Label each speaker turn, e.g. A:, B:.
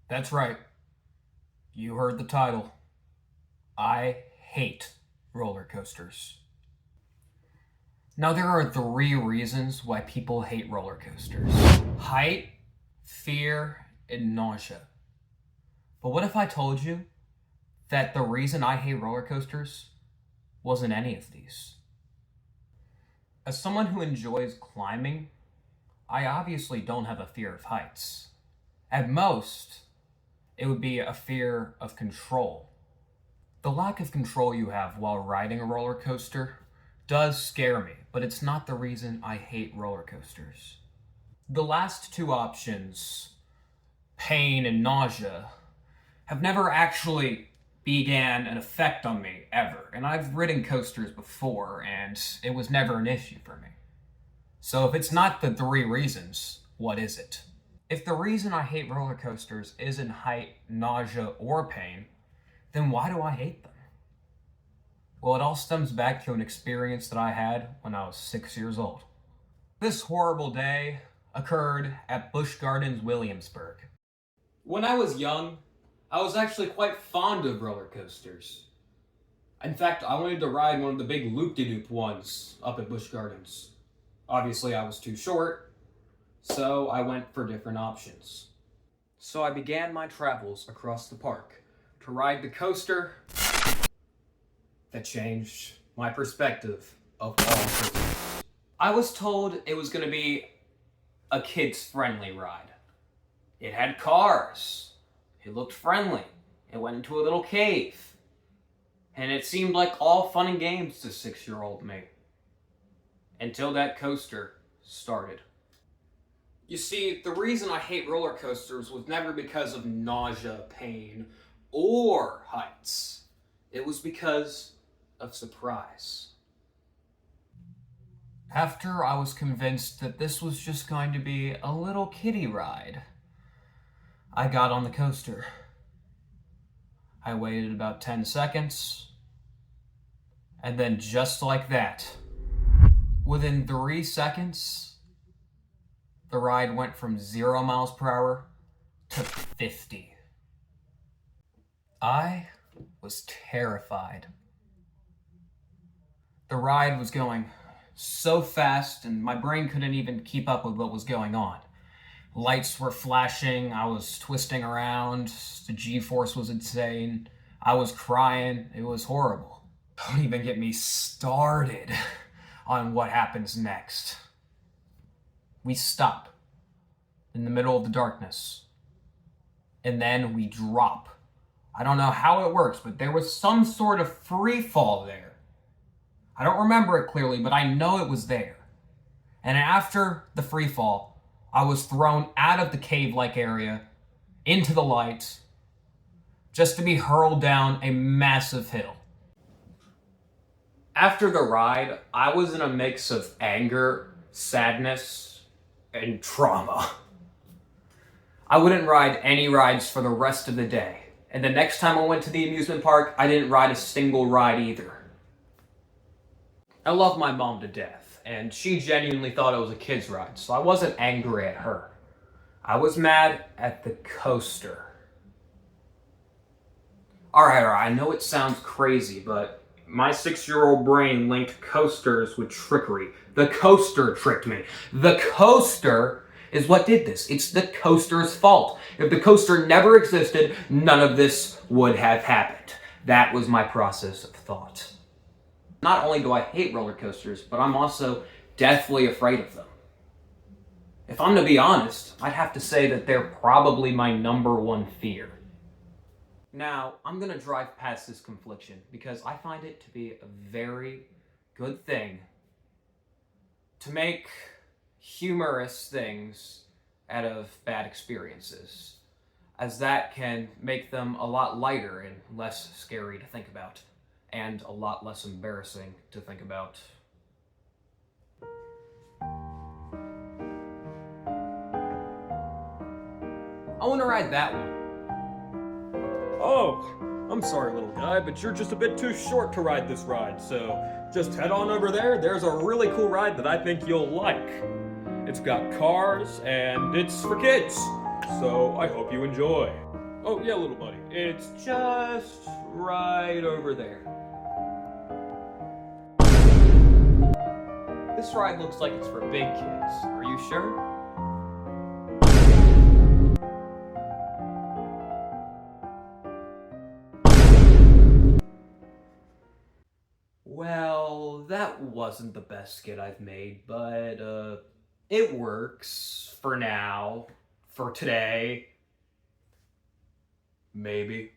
A: That's right. You heard the title. I hate roller coasters. Now, there are three reasons why people hate roller coasters: height, fear, and nausea. But what if I told you that the reason I hate roller coasters wasn't any of these? As someone who enjoys climbing, I obviously don't have a fear of heights. At most, it would be a fear of control. The lack of control you have while riding a roller coaster does scare me, but it's not the reason I hate roller coasters. The last two options, pain and nausea, have never actually began an effect on me ever. And I've ridden coasters before, and it was never an issue for me. So if it's not the three reasons, what is it? If the reason I hate roller coasters isn't height, nausea, or pain, then why do I hate them? Well, it all stems back to an experience that I had when I was 6 years old. This horrible day occurred at Busch Gardens, Williamsburg. When I was young, I was actually quite fond of roller coasters. In fact, I wanted to ride one of the big loop-de-loop ones up at Busch Gardens. Obviously, I was too short, so I went for different options. So I began my travels across the park to ride the coaster that changed my perspective of all coasters. I was told it was going to be a kids-friendly ride. It had cars. It looked friendly. It went into a little cave. And it seemed like all fun and games to 6-year-old me. Until that coaster started. You see, the reason I hate roller coasters was never because of nausea, pain, or heights. It was because of surprise. After I was convinced that this was just going to be a little kiddie ride, I got on the coaster. I waited about 10 seconds, and then just like that, within 3 seconds, the ride went from 0 miles per hour to 50. I was terrified. The ride was going so fast, and my brain couldn't even keep up with what was going on. Lights were flashing, I was twisting around, the G-force was insane, I was crying, it was horrible. Don't even get me started on what happens next. We stop in the middle of the darkness, and then we drop. I don't know how it works, but there was some sort of free fall there. I don't remember it clearly, but I know it was there. And after the free fall, I was thrown out of the cave-like area into the light just to be hurled down a massive hill. After the ride, I was in a mix of anger, sadness, and trauma. I wouldn't ride any rides for the rest of the day. And the next time I went to the amusement park, I didn't ride a single ride either. I love my mom to death, and she genuinely thought it was a kid's ride, so I wasn't angry at her. I was mad at the coaster. Alright, I know it sounds crazy, but my 6-year-old brain linked coasters with trickery. The coaster tricked me. The coaster is what did this. It's the coaster's fault. If the coaster never existed, none of this would have happened. That was my process of thought. Not only do I hate roller coasters, but I'm also deathly afraid of them. If I'm to be honest, I'd have to say that they're probably my number one fear. Now, I'm going to drive past this confliction because I find it to be a very good thing to make humorous things out of bad experiences, as that can make them a lot lighter and less scary to think about, and a lot less embarrassing to think about. I want to ride that one.
B: Oh, I'm sorry, little guy, but you're just a bit too short to ride this ride, so just head on over there. There's a really cool ride that I think you'll like. It's got cars, and it's for kids. So I hope you enjoy. Oh, yeah, little buddy. It's just right over there. This ride looks like it's for big kids. Are you sure? Well, that wasn't the best skit I've made, but it works for now, for today. Maybe.